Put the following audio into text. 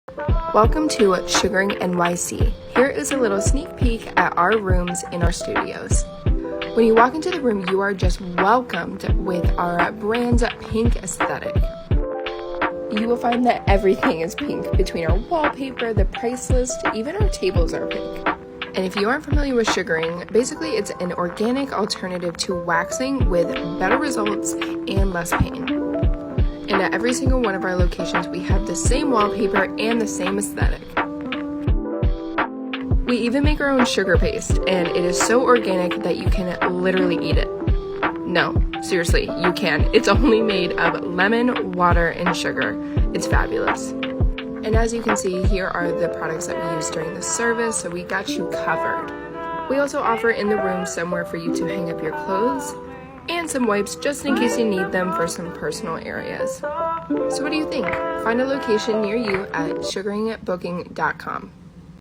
Welcome to Sugaring NYC. Here is a little sneak peek at our rooms in our studios. When you walk into the room, you are just welcomed with our brand's pink aesthetic. You will find that everything is pink, between our wallpaper, the price list, even our tables are pink. And if you aren't familiar with sugaring, basically it's an organic alternative to waxing with better results and less pain. And at every single one of our locations, we have the same wallpaper and the same aesthetic. We even make our own sugar paste, and it is so organic that you can literally eat it. No, seriously, you can. It's only made of lemon, water, and sugar. It's fabulous. And as you can see, here are the products that we use during the service, so we got you covered. We also offer in the room somewhere for you to hang up your clothes, and some wipes just in case you need them for some personal areas. So what do you think? Find a location near you at sugaringbooking.com.